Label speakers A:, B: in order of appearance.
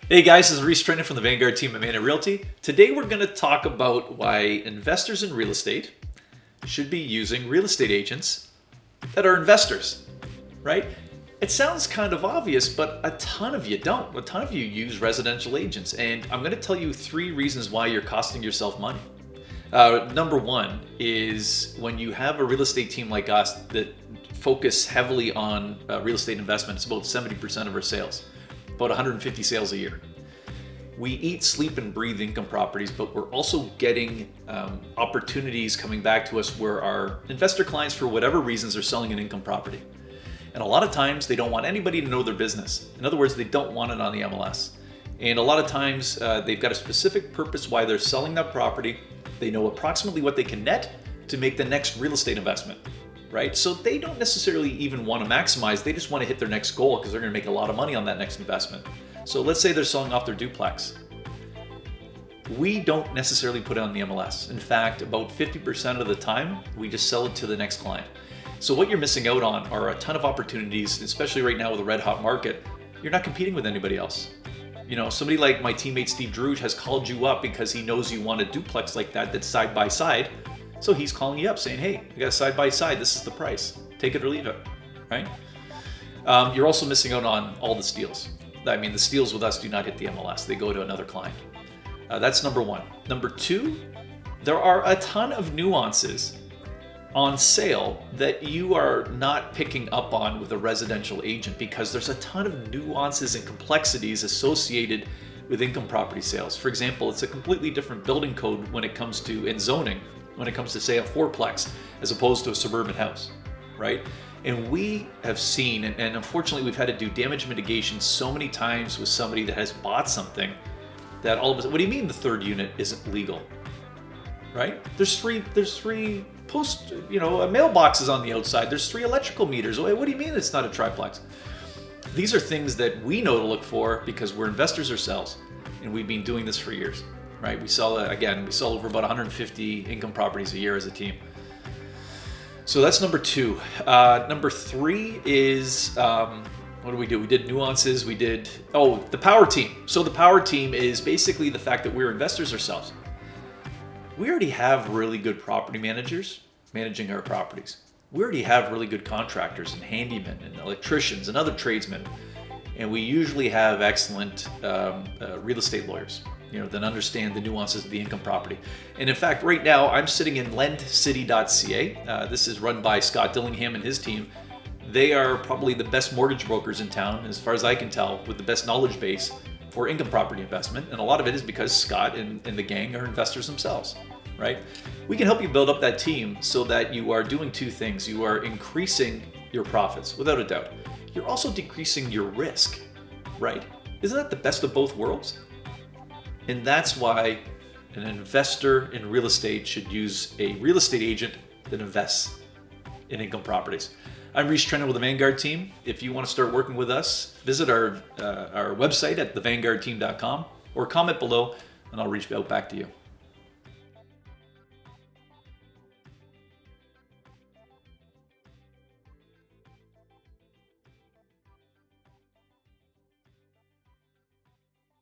A: Hey guys, this is Rhys Wyn Trenhaile from the Vanguard team at Manor Realty. Today we're going to talk about why investors in real estate should be using real estate agents that are investors, right? It sounds kind of obvious, but a ton of you don't. A ton of you use residential agents, and I'm going to tell you 3 reasons why you're costing yourself money. Number 1 is when you have a real estate team like us that focus heavily on real estate investment. It's about 70% of our sales. About 150 sales a year. We eat, sleep, and breathe income properties, but we're also getting opportunities coming back to us where our investor clients, for whatever reasons, are selling an income property. And a lot of times they don't want anybody to know their business. In other words, they don't want it on the MLS. And a lot of times they've got a specific purpose why they're selling that property. They know approximately what they can net to make the next real estate investment, right? So they don't necessarily even want to maximize, they just want to hit their next goal because they're going to make a lot of money on that next investment. So let's say they're selling off their duplex. We don't necessarily put it on the MLS. In fact, about 50% of the time, we just sell it to the next client. So what you're missing out on are a ton of opportunities, especially right now with a red hot market. You're not competing with anybody else. You know, somebody like my teammate Steve Druge has called you up because he knows you want a duplex like that that's side by side. So he's calling you up saying, hey, I got a side by side, this is the price. Take it or leave it, right? You're also missing out on all the steals. I mean, the steals with us do not hit the MLS, they go to another client. That's number 1. Number 2, there are a ton of nuances on sale that you are not picking up on with a residential agent because there's a ton of nuances and complexities associated with income property sales. For example, it's a completely different building code when it comes to in zoning, when it comes to say a fourplex as opposed to a suburban house, right? And we have seen, and unfortunately we've had to do damage mitigation so many times with somebody that has bought something that all of a sudden, what do you mean the 3rd unit isn't legal, right? There's three mailboxes on the outside. There's 3 electrical meters. What do you mean it's not a triplex? These are things that we know to look for because we're investors ourselves, and we've been doing this for years, right? We sell over about 150 income properties a year as a team. So that's number 2. Number 3 is, what do? We did nuances, the power team. So the power team is basically the fact that we're investors ourselves. We already have really good property managers managing our properties. We already have really good contractors and handymen and electricians and other tradesmen. And we usually have excellent real estate lawyers, that understand the nuances of the income property. And in fact, right now I'm sitting in lendcity.ca. This is run by Scott Dillingham and his team. They are probably the best mortgage brokers in town, as far as I can tell, with the best knowledge base for income property investment. And a lot of it is because Scott and the gang are investors themselves, right? We can help you build up that team so that you are doing 2 things. You are increasing your profits, without a doubt. You're also decreasing your risk, right? Isn't that the best of both worlds? And that's why an investor in real estate should use a real estate agent that invests in income properties. I'm Rhys Trenhaile with the Vanguard team. If you want to start working with us, visit our website at thevanguardteam.com or comment below and I'll reach out back to you.